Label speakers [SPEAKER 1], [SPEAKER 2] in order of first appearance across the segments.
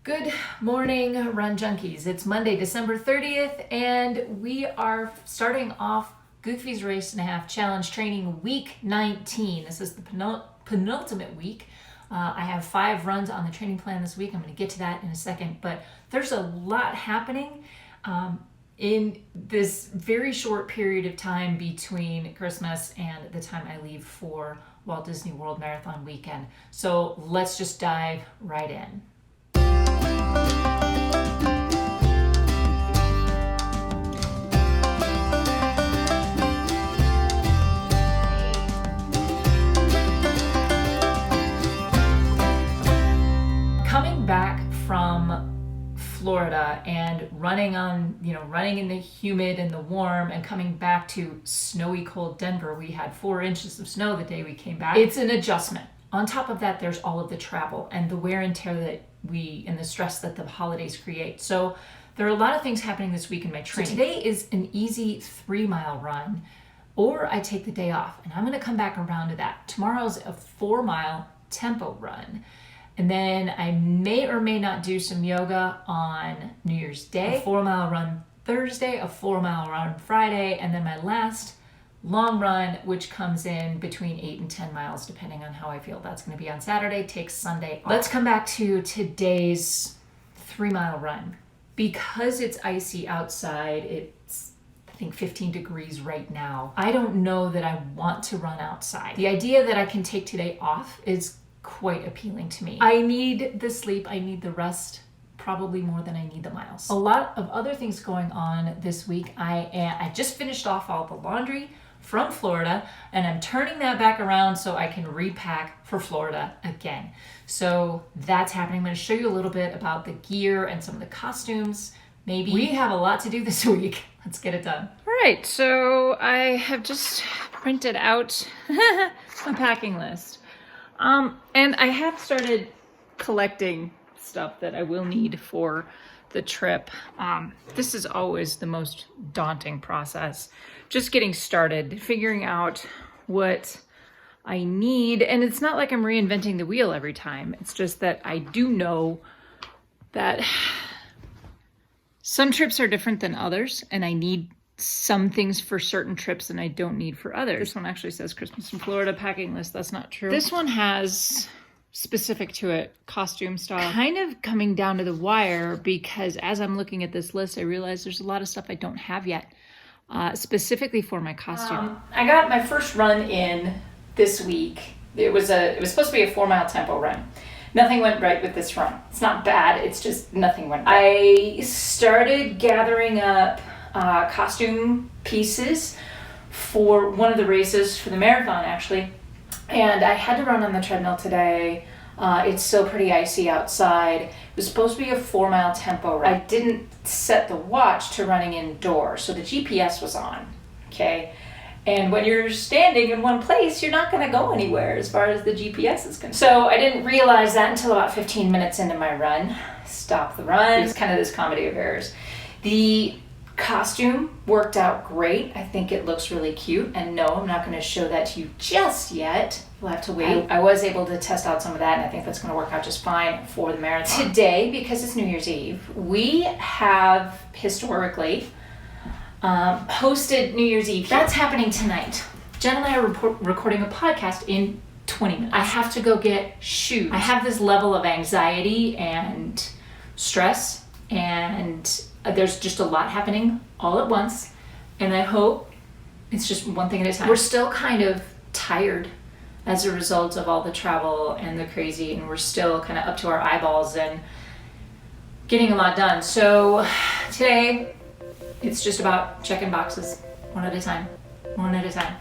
[SPEAKER 1] Good morning, Run Junkies. It's Monday, December 30th, and we are starting off Goofy's Race and a Half Challenge Training Week 19. This is the penultimate week. I have 5 runs on the training plan this week. I'm going to get to that in a second, but there's a lot happening in this very short period of time between Christmas and the time I leave for Walt Disney World Marathon weekend. So let's just dive right in. Coming back from Florida and running in the humid and the warm and coming back to snowy cold Denver, we had 4 inches of snow the day we came back. It's an adjustment. On top of that, there's all of the travel and the wear and tear and the stress that the holidays create. So there are a lot of things happening this week in my training. So today is an easy 3-mile run, or I take the day off, and I'm gonna come back around to that. Tomorrow's a 4-mile tempo run. And then I may or may not do some yoga on New Year's Day, a 4-mile run Thursday, a 4-mile run Friday, and then my last long run, which comes in between 8 and 10 miles, depending on how I feel. That's going to be on Saturday, takes Sunday off. Let's come back to today's 3-mile run. Because it's icy outside, it's I think 15 degrees right now. I don't know that I want to run outside. The idea that I can take today off is quite appealing to me. I need the sleep, I need the rest, probably more than I need the miles. A lot of other things going on this week. I just finished off all the laundry from Florida, and I'm turning that back around so I can repack for Florida again. So that's happening. I'm going to show you a little bit about the gear and some of the costumes. Maybe we have a lot to do this week. Let's get it done.
[SPEAKER 2] All right, so I have just printed out my packing list. And I have started collecting stuff that I will need for the trip. This is always the most daunting process. Just getting started, figuring out what I need. And it's not like I'm reinventing the wheel every time. It's just that I do know that some trips are different than others, and I need some things for certain trips and I don't need for others. This one actually says Christmas in Florida packing list. That's not true. This one has specific to it costume style, kind of coming down to the wire, because as I'm looking at this list, I realize there's a lot of stuff I don't have yet, specifically for my costume.
[SPEAKER 1] I got my first run in this week. It was supposed to be a 4-mile tempo run. Nothing went right with this run. It's not bad, it's just nothing went right. I started gathering up costume pieces for one of the races for the marathon, actually. And I had to run on the treadmill today. It's still pretty icy outside. It was supposed to be a 4-mile tempo run. I didn't set the watch to running indoors, so the GPS was on, okay? And when you're standing in one place, you're not gonna go anywhere as far as the GPS is concerned. So I didn't realize that until about 15 minutes into my run. Stop the run. It's kind of this comedy of errors. The costume worked out great. I think it looks really cute, and no, I'm not going to show that to you just yet. You'll have to wait. I was able to test out some of that, and I think that's going to work out just fine for the marathon. Today, because it's New Year's Eve, we have historically hosted New Year's Eve. That's happening tonight. Jen and I are recording a podcast in 20 minutes. I have to go get shoes. I have this level of anxiety and stress, and there's just a lot happening all at once, and I hope it's just one thing at a time. We're still kind of tired as a result of all the travel and the crazy, and we're still kind of up to our eyeballs and getting a lot done. So today, it's just about checking boxes one at a time, one at a time.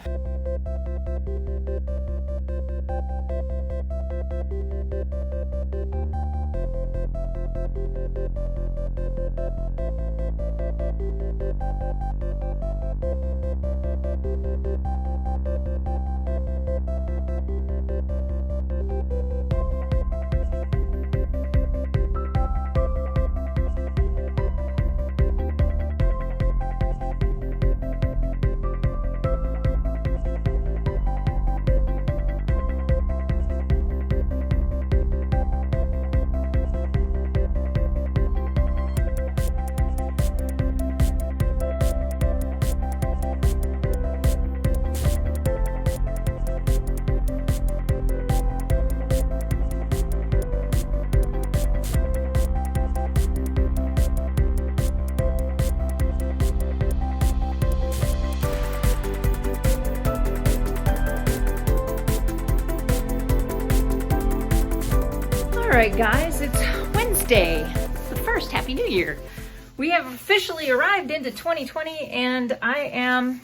[SPEAKER 2] right, guys, it's Wednesday, the first. Happy New Year. We have officially arrived into 2020 and I am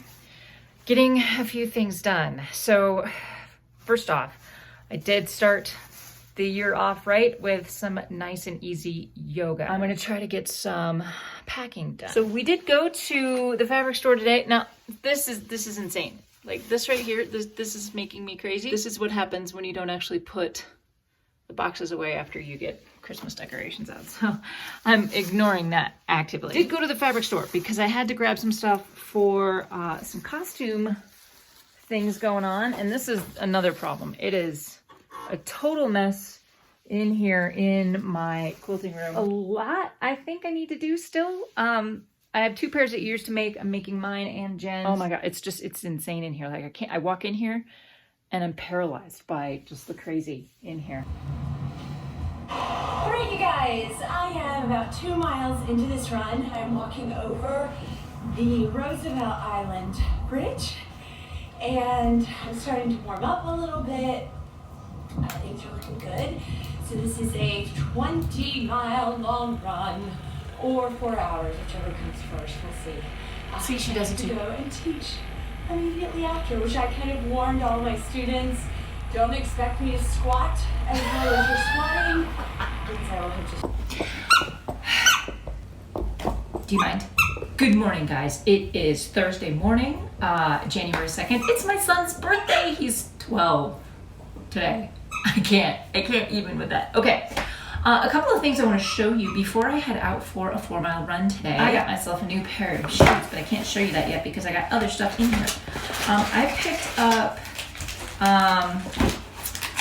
[SPEAKER 2] getting a few things done. So first off, I did start the year off right with some nice and easy yoga. I'm gonna try to get some packing done. So we did go to the fabric store today. Now, this is insane. Like this right here, this is making me crazy. This is what happens when you don't actually put the boxes away after you get Christmas decorations out. So I'm ignoring that actively. I did go to the fabric store because I had to grab some stuff for some costume things going on. And this is another problem. It is a total mess in here in my quilting room. A lot I think I need to do still. I have 2 pairs of ears to make. I'm making mine and Jen's. Oh my God, it's insane in here. Like I walk in here and I'm paralyzed by just the crazy in here.
[SPEAKER 3] All right, you guys, I am about 2 miles into this run. I'm walking over the Roosevelt Island Bridge and I'm starting to warm up a little bit. Things are looking good. So this is a 20-mile long run or 4 hours, whichever comes first. We'll see.
[SPEAKER 2] See, she does it too.
[SPEAKER 3] Go and teach immediately after, which I kind of warned all my students. Don't expect me to squat as well as you're squatting, because I will have just...
[SPEAKER 2] Do you mind? Good morning, guys. It is Thursday morning, January 2nd. It's my son's birthday. He's 12 today. I can't even with that. Okay. A couple of things I want to show you before I head out for a 4-mile run today. I got myself a new pair of shoes, but I can't show you that yet because I got other stuff in here. I picked up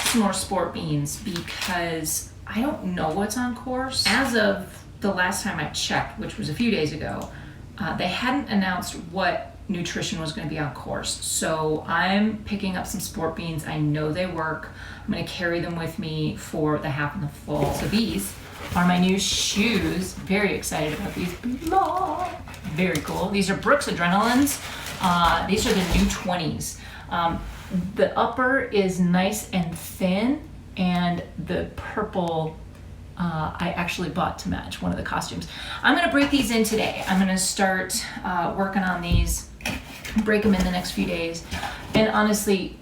[SPEAKER 2] some more sport beans because I don't know what's on course. As of the last time I checked, which was a few days ago, they hadn't announced what nutrition was going to be on course. So I'm picking up some sport beans. I know they work. I'm going to carry them with me for the half and the full. So these are my new shoes. Very excited about these. Very cool. These are Brooks Adrenalines. These are the new 20s. The upper is nice and thin, and the purple I actually bought to match one of the costumes. I'm gonna break these in today. I'm gonna start working on these, break them in the next few days. And honestly,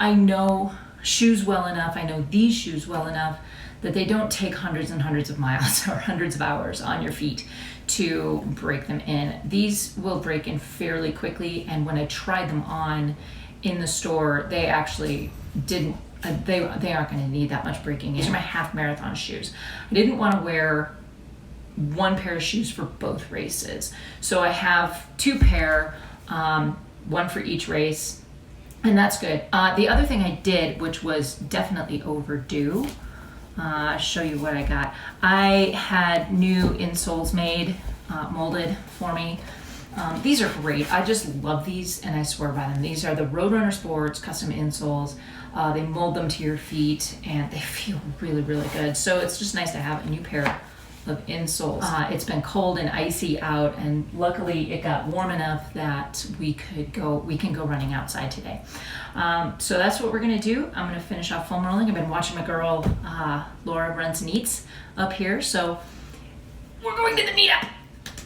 [SPEAKER 2] I know shoes well enough, I know these shoes well enough that they don't take hundreds and hundreds of miles or hundreds of hours on your feet to break them in. These will break in fairly quickly, and when I tried them on in the store, they actually didn't, they aren't gonna need that much breaking. These are my half marathon shoes. I didn't wanna wear 1 pair of shoes for both races. So I have 2 pair, 1 for each race, and that's good. The other thing I did, which was definitely overdue, I'll show you what I got. I had new insoles made, molded for me. These are great. I just love these and I swear by them. These are the Roadrunner Sports custom insoles. They mold them to your feet and they feel really, really good. So it's just nice to have a new pair of insoles. It's been cold and icy out, and luckily it got warm enough that we can go running outside today. So that's what we're gonna do. I'm gonna finish off foam rolling. I've been watching my girl Laura runs and eats up here, so we're going to the meetup.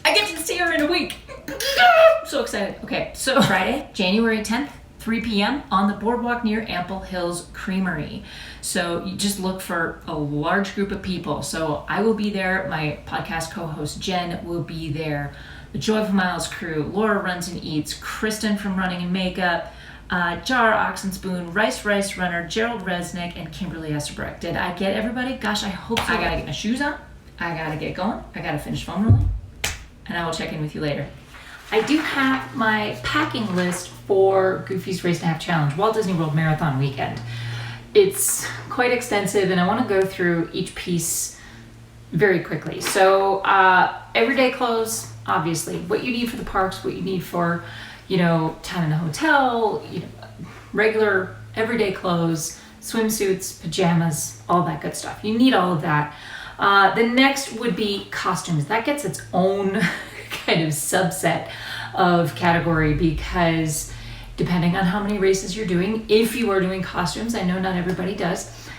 [SPEAKER 2] I get to see her in a week. I'm so excited. Okay, so Friday, January 10th, 3 p.m. on the boardwalk near Ample Hills Creamery. So you just look for a large group of people. So I will be there. My podcast co-host Jen will be there. The Joyful Miles crew, Laura Runs and Eats, Kristen from Running and Makeup, Jar Oxenspoon, Rice Runner, Gerald Resnick, and Kimberly Estabrook. Did I get everybody? Gosh, I hope so. I gotta get my shoes on. I gotta get going. I gotta finish foam rolling. And I will check in with you later. I do have my packing list for Goofy's Race and a Half Challenge, Walt Disney World Marathon Weekend. It's quite extensive and I want to go through each piece very quickly. So everyday clothes, obviously, what you need for the parks, what you need for, time in a hotel, regular everyday clothes, swimsuits, pajamas, all that good stuff. You need all of that. The next would be costumes. That gets its own kind of subset of category because depending on how many races you're doing, if you are doing costumes, I know not everybody does,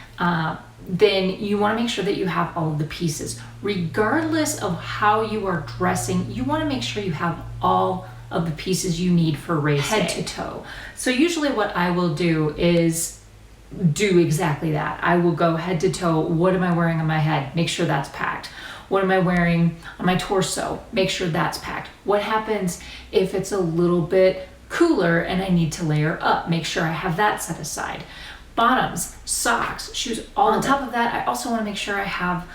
[SPEAKER 1] then you want to make sure that you have all of the pieces. Regardless of how you are dressing, you want to make sure you have all of the pieces you need for race day. Head to toe. So usually what I will do is do exactly that. I will go head to toe. What am I wearing on my head? Make sure that's packed. What am I wearing on my torso? Make sure that's packed. What happens if it's a little bit cooler and I need to layer up? Make sure I have that set aside. Bottoms, socks, shoes, all on top of that. I also want to make sure I have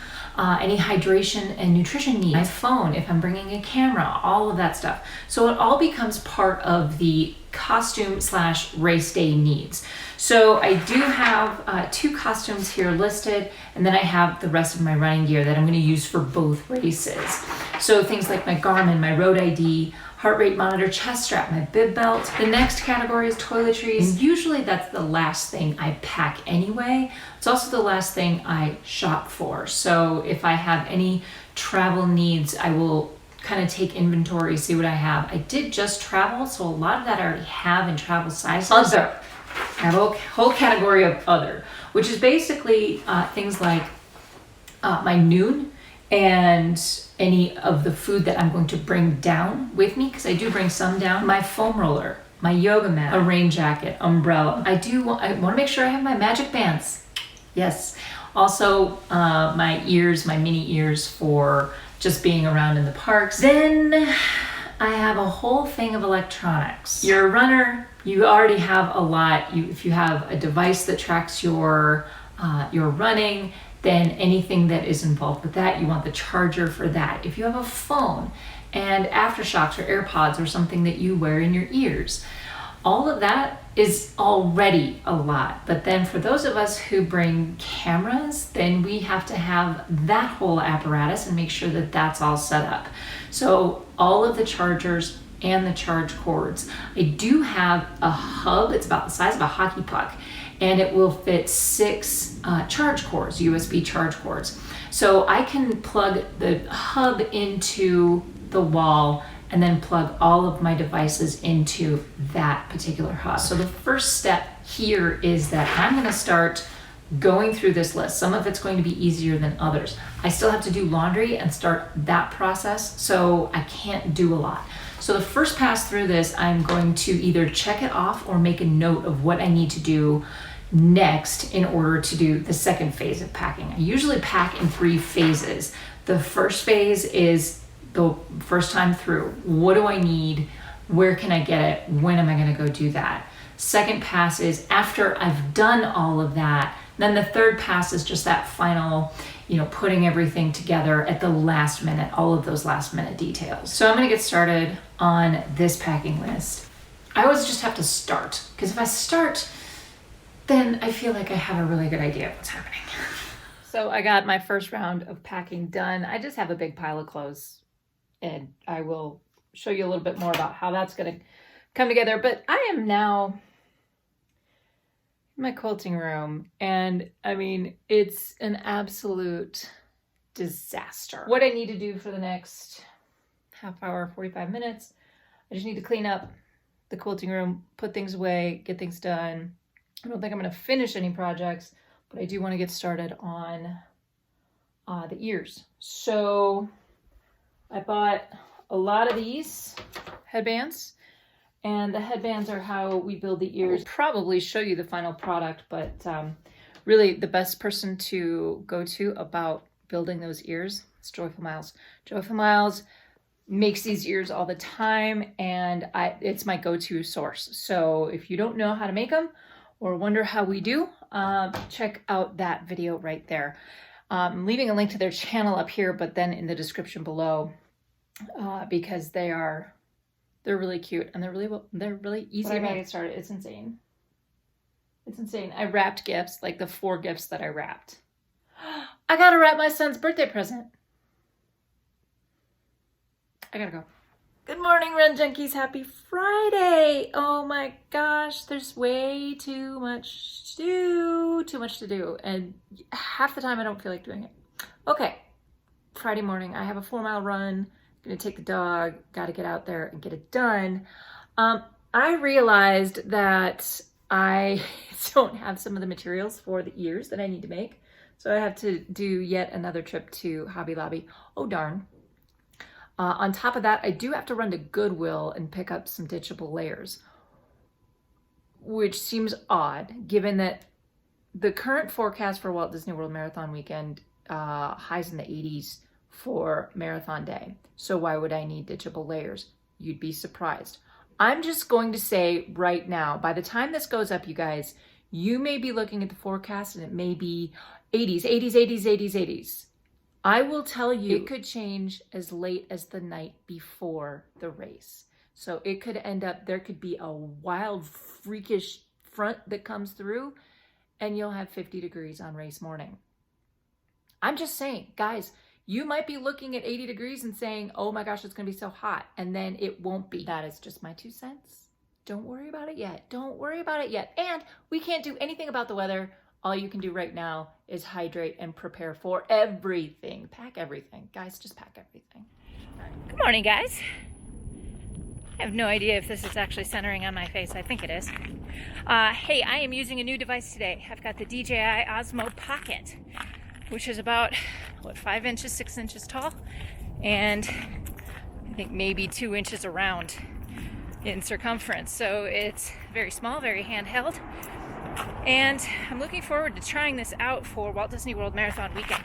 [SPEAKER 1] any hydration and nutrition needs. My phone, if I'm bringing a camera, all of that stuff. So it all becomes part of the costume / race day needs. So I do have 2 costumes here listed, and then I have the rest of my running gear that I'm going to use for both races. So things like my Garmin, my road ID, heart rate monitor, chest strap, my bib belt. The next category is toiletries. And usually that's the last thing I pack anyway. It's also the last thing I shop for. So if I have any travel needs, I will kind of take inventory, see what I have. I did just travel, so a lot of that I already have in travel sizes. Other. I have a whole category of other, which is basically things like my noon and any of the food that I'm going to bring down with me, because I do bring some down. My foam roller, my yoga mat, a rain jacket, umbrella. I want to make sure I have my magic bands. Yes. Also my ears, my mini ears for just being around in the parks. Then I have a whole thing of electronics. You're a runner, you already have a lot. If you have a device that tracks your running, then anything that is involved with that, you want the charger for that. If you have a phone and aftershocks or AirPods or something that you wear in your ears, all of that is already a lot. But then for those of us who bring cameras, then we have to have that whole apparatus and make sure that that's all set up. So all of the chargers and the charge cords. I do have a hub, it's about the size of a hockey puck, and it will fit 6 charge cords, USB charge cords. So I can plug the hub into the wall and then plug all of my devices into that particular hub. So the first step here is that I'm gonna start going through this list. Some of it's going to be easier than others. I still have to do laundry and start that process, so I can't do a lot. So the first pass through this, I'm going to either check it off or make a note of what I need to do next in order to do the second phase of packing. I usually pack in 3 phases. The first phase is the first time through. What do I need? Where can I get it? When am I gonna go do that? Second pass is after I've done all of that. Then the third pass is just that final, putting everything together at the last minute, all of those last minute details. So I'm gonna get started on this packing list. I always just have to start, because if I start, then I feel like I have a really good idea of what's happening.
[SPEAKER 2] So I got my first round of packing done. I just have a big pile of clothes, and I will show you a little bit more about how that's gonna come together. But I am now in my quilting room, and I mean, it's an absolute disaster. What I need to do for the next half hour, 45 minutes, I just need to clean up the quilting room, put things away, get things done. I don't think I'm going to finish any projects, but I do want to get started on the ears. So I bought a lot of these headbands, and the headbands are how we build the ears. I'll probably show you the final product, but really the best person to go to about building those ears is Joyful Miles. Joyful Miles makes these ears all the time, and it's my go-to source. So if you don't know how to make them or wonder how we do, check out that video right there. I'm leaving a link to their channel up here, but then in the description below, because they're really cute and they're really easy to get started. It's insane. It's insane. I wrapped gifts, like the 4 gifts that I wrapped. I gotta wrap my son's birthday present. I gotta go. Good morning, Run Junkies. Happy Friday. Oh my gosh, there's way too much to do. And half the time I don't feel like doing it. Okay, Friday morning, I have a 4-mile run. Gonna take the dog, gotta get out there and get it done. I realized that I don't have some of the materials for the ears that I need to make. So I have to do yet another trip to Hobby Lobby. Oh, darn. On top of that, I do have to run to Goodwill and pick up some ditchable layers, which seems odd given that the current forecast for Walt Disney World Marathon weekend, highs in the 80s for Marathon Day. So why would I need ditchable layers? You'd be surprised. I'm just going to say right now, by the time this goes up, you guys, you may be looking at the forecast and it may be 80s, 80s, 80s, 80s, 80s. I will tell you, it could change as late as the night before the race. So it could end up, there could be a wild, freakish front that comes through and you'll have 50 degrees on race morning. I'm just saying, guys, you might be looking at 80 degrees and saying, oh my gosh, it's gonna be so hot. And then it won't be. That is just my 2 cents. Don't worry about it yet. Don't worry about it yet. And we can't do anything about the weather. All you can do right now is hydrate and prepare for everything. Pack everything. Guys, just pack everything.
[SPEAKER 1] Good morning, guys. I have no idea if this is actually centering on my face. I think it is. Hey, I am using a new device today. I've got the DJI Osmo Pocket, which is about, 5 inches, 6 inches tall, and I think maybe 2 inches around in circumference. So it's very small, very handheld. And I'm looking forward to trying this out for Walt Disney World Marathon weekend.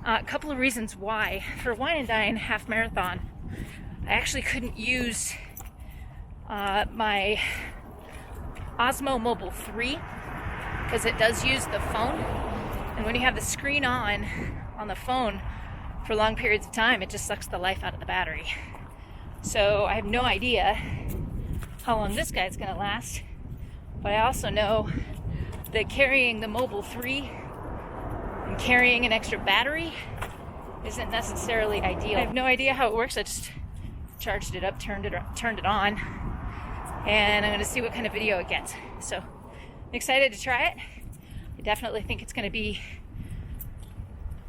[SPEAKER 1] A couple of reasons why. For Wine and Dine Half Marathon, I actually couldn't use my Osmo Mobile 3 because it does use the phone. And when you have the screen on the phone for long periods of time, it just sucks the life out of the battery. So I have no idea how long this guy's gonna last. But I also know that carrying the Mobile 3 and carrying an extra battery isn't necessarily ideal. I have no idea how it works. I just charged it up, turned it on, and I'm going to see what kind of video it gets. So I'm excited to try it. I definitely think it's going to be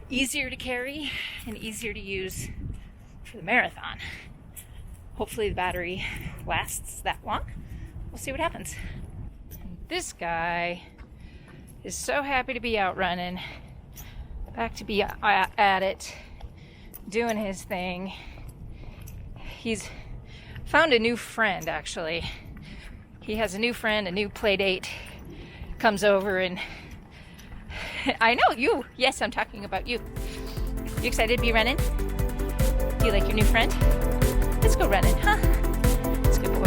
[SPEAKER 1] easier to carry and easier to use for the marathon. Hopefully the battery lasts that long. We'll see what happens. This guy is so happy to be out running, back to be at it, doing his thing. He's found a new friend, actually. He has a new friend, a new play date, comes over and I know you. Yes, I'm talking about you. You excited to be running? You like your new friend? Let's go running, huh? That's a good boy.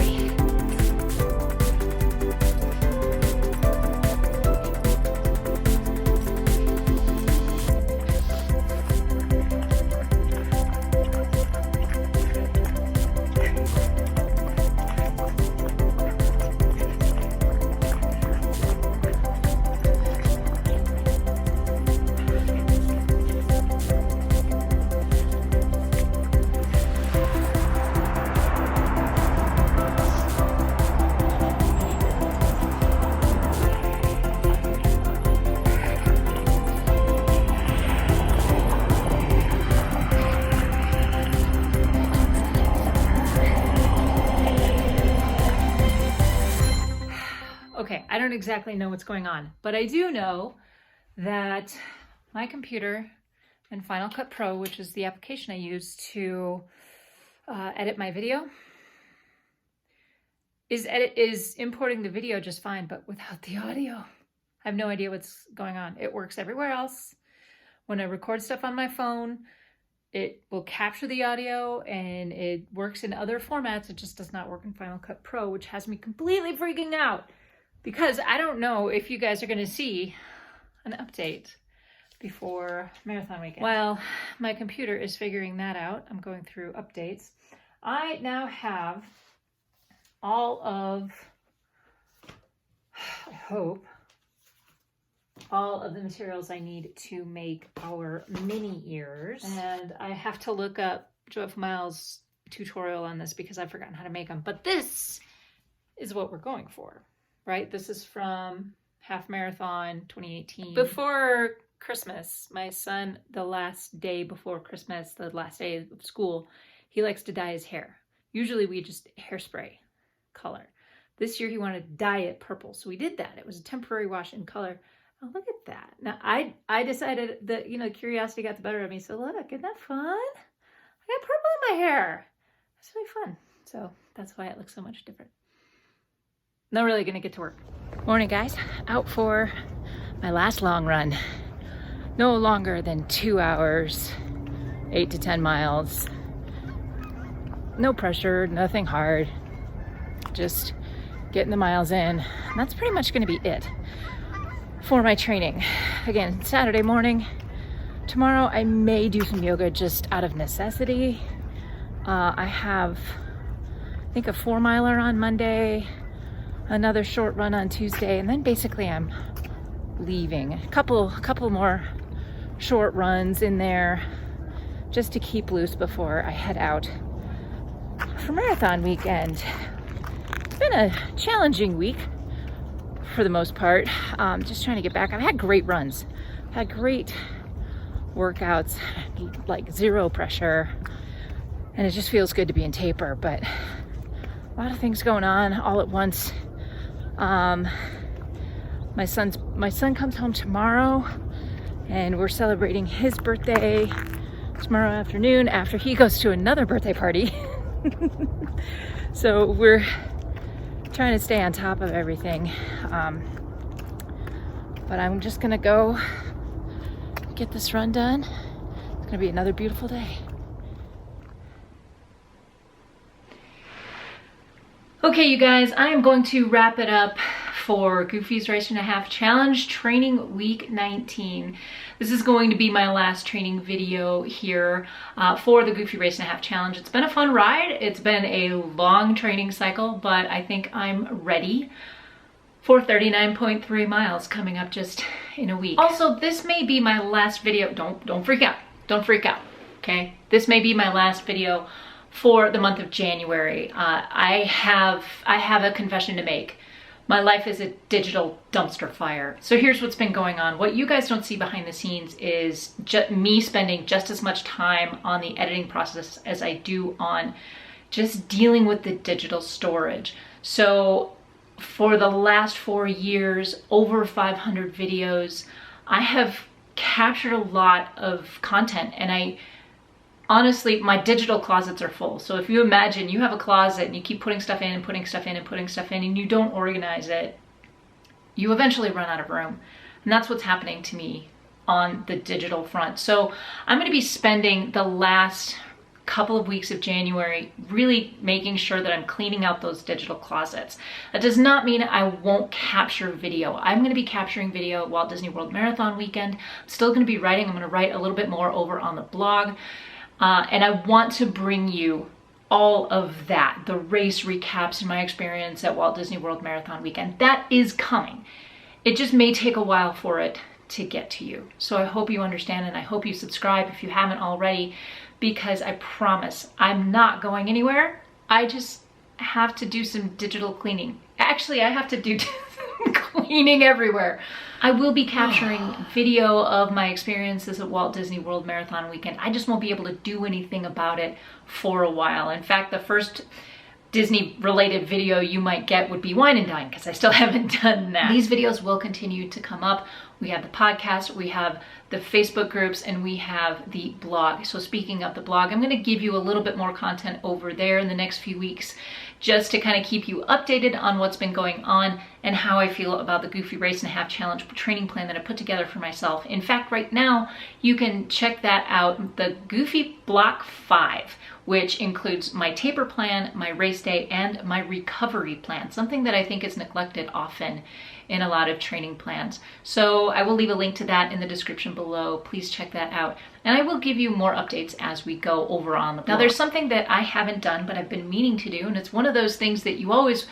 [SPEAKER 2] Okay, I don't exactly know what's going on, but I do know that my computer and Final Cut Pro, which is the application I use to edit my video, is importing the video just fine, but without the audio. I have no idea what's going on. It works everywhere else. When I record stuff on my phone, it will capture the audio and it works in other formats. It just does not work in Final Cut Pro, which has me completely freaking out because I don't know if you guys are going to see an update before marathon weekend. Well, my computer is figuring that out. I'm going through updates. I now have all of, I hope, all of the materials I need to make our mini ears. And I have to look up Joe Miles' tutorial on this because I've forgotten how to make them. But this is what we're going for, right? This is from Half Marathon 2018. Before Christmas, my son, the last day before Christmas, the last day of school, he likes to dye his hair. Usually we just hairspray color. This year he wanted to dye it purple. So we did that. It was a temporary wash in color. Oh, look at that. Now, I decided that, you know, curiosity got the better of me. So look, isn't that fun? I got purple in my hair. It's really fun. So that's why it looks so much different. Now really gonna get to work. Morning, guys. Out for my last long run. No longer than 2 hours, 8 to 10 miles. No pressure, nothing hard. Just getting the miles in. And that's pretty much gonna be it for my training. Again, Saturday morning. Tomorrow I may do some yoga just out of necessity. I have, I think, a 4-miler on Monday, another short run on Tuesday, and then basically I'm leaving. A couple more short runs in there just to keep loose before I head out for marathon weekend. It's been a challenging week for the most part. Just trying to get back. I've had great runs, had great workouts, like zero pressure, and it just feels good to be in taper, but a lot of things going on all at once. My son comes home tomorrow, and we're celebrating his birthday tomorrow afternoon after he goes to another birthday party. So we're trying to stay on top of everything. But I'm just gonna go get this run done. It's gonna be another beautiful day. Okay, you guys, I am going to wrap it up for Goofy's Race and a Half Challenge Training Week 19. This is going to be my last training video here for the Goofy Race and a Half Challenge. It's been a fun ride. It's been a long training cycle, but I think I'm ready for 39.3 miles coming up just in a week. Also, this may be my last video. Don't freak out. Don't freak out, okay? This may be my last video for the month of January. I have a confession to make. My life is a digital dumpster fire. So here's what's been going on. What you guys don't see behind the scenes is me spending just as much time on the editing process as I do on just dealing with the digital storage. So for the last 4 years, over 500 videos, I have captured a lot of content, and honestly, my digital closets are full. So if you imagine you have a closet and you keep putting stuff in and putting stuff in and putting stuff in and you don't organize it, you eventually run out of room. And that's what's happening to me on the digital front. So I'm going to be spending the last couple of weeks of January really making sure that I'm cleaning out those digital closets. That does not mean I won't capture video. I'm going to be capturing video at Walt Disney World Marathon weekend. I'm still going to be writing. I'm going to write a little bit more over on the blog. And I want to bring you all of that, the race recaps and my experience at Walt Disney World Marathon weekend. That is coming. It just may take a while for it to get to you. So I hope you understand, and I hope you subscribe if you haven't already, because I promise I'm not going anywhere. I just have to do some digital cleaning. Actually, I have to do cleaning everywhere. I will be capturing video of my experiences at Walt Disney World Marathon weekend. I just won't be able to do anything about it for a while. In fact, the first Disney related video you might get would be Wine and Dine, because I still haven't done that. These videos will continue to come up. We have the podcast, we have the Facebook groups, and we have the blog. So speaking of the blog, I'm going to give you a little bit more content over there in the next few weeks, just to kind of keep you updated on what's been going on and how I feel about the Goofy Race and a Half Challenge training plan that I put together for myself. In fact, right now, you can check that out, the Goofy Block 5, which includes my taper plan, my race day, and my recovery plan, something that I think is neglected often in a lot of training plans. So I will leave a link to that in the description below. Please check that out. And I will give you more updates as we go over on the blog. Now, there's something that I haven't done, but I've been meaning to do, and it's one of those things that you always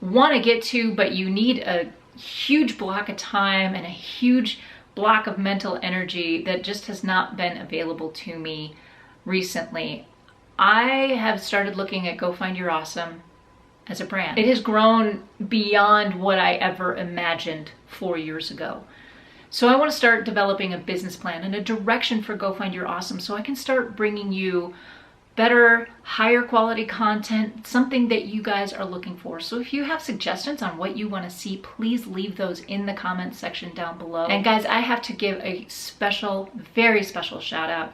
[SPEAKER 2] want to get to, but you need a huge block of time and a huge block of mental energy that just has not been available to me recently. I have started looking at Go Find Your Awesome as a brand. It has grown beyond what I ever imagined 4 years ago. So I want to start developing a business plan and a direction for Go Find Your Awesome, so I can start bringing you
[SPEAKER 1] better, higher quality content, something that you guys are looking for. So if you have suggestions on what you want to see, please leave those in the comments section down below. And guys, I have to give a special, very special shout out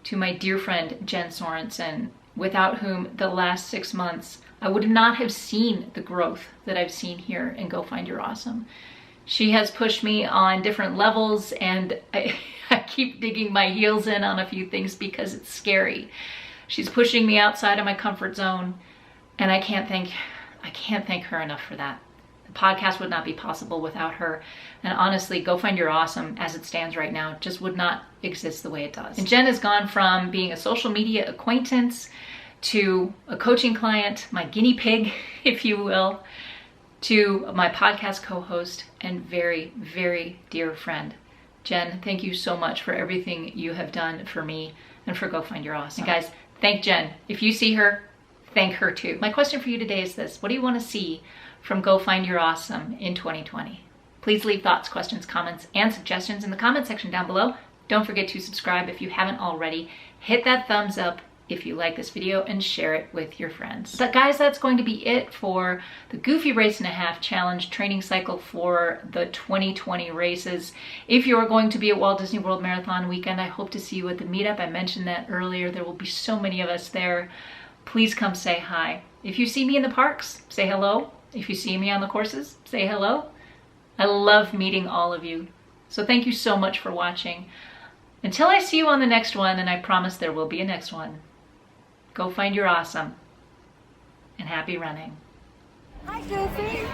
[SPEAKER 1] to my dear friend Jen Sorensen, without whom the last 6 months I would not have seen the growth that I've seen here in Go Find Your Awesome. She has pushed me on different levels, and I keep digging my heels in on a few things because it's scary. She's pushing me outside of my comfort zone, and I can't thank her enough for that. The podcast would not be possible without her. And honestly, Go Find Your Awesome as it stands right now just would not exist the way it does. And Jen has gone from being a social media acquaintance to a coaching client, my guinea pig, if you will, to my podcast co-host and very, very dear friend. Jen, thank you so much for everything you have done for me and for Go Find Your Awesome. And guys, thank Jen. If you see her, thank her too. My question for you today is this: what do you want to see from Go Find Your Awesome in 2020? Please leave thoughts, questions, comments, and suggestions in the comment section down below. Don't forget to subscribe if you haven't already. Hit that thumbs up if you like this video and share it with your friends. But guys, that's going to be it for the Goofy Race and a Half Challenge training cycle for the 2020 races. If you are going to be at Walt Disney World Marathon weekend, I hope to see you at the meetup. I mentioned that earlier. There will be so many of us there. Please come say hi. If you see me in the parks, say hello. If you see me on the courses, say hello. I love meeting all of you. So thank you so much for watching. Until I see you on the next one, and I promise there will be a next one, go find your awesome, and happy running.
[SPEAKER 4] Hi, Goofy.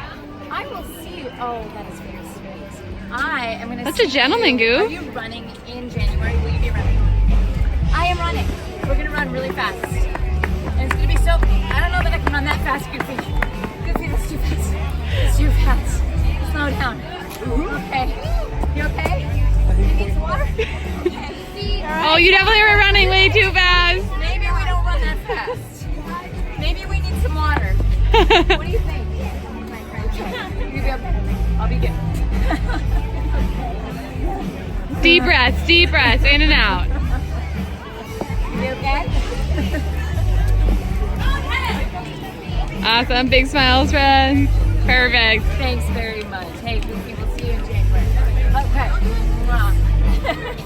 [SPEAKER 4] I will see you. Oh, that is very sweet. I am going to.
[SPEAKER 5] That's a gentleman, Goof.
[SPEAKER 4] Are you running in January? Will you be running? I am running. We're going to run really fast. And it's going to be so. I don't know that I can run that fast, Goofy. Goofy, that's too fast. It's too fast. Slow down. Okay. You okay? You need some water? Okay. Right.
[SPEAKER 5] Oh, you definitely were running way too fast.
[SPEAKER 4] Maybe we don't run that fast. Maybe we need some water. What do you think? Okay. You'll be okay. I'll be good.
[SPEAKER 5] Deep breaths, in and out.
[SPEAKER 4] You okay?
[SPEAKER 5] Awesome, big smiles, friends. Perfect.
[SPEAKER 4] Thanks very much. Hey, we will see you in January. Okay. Mwah.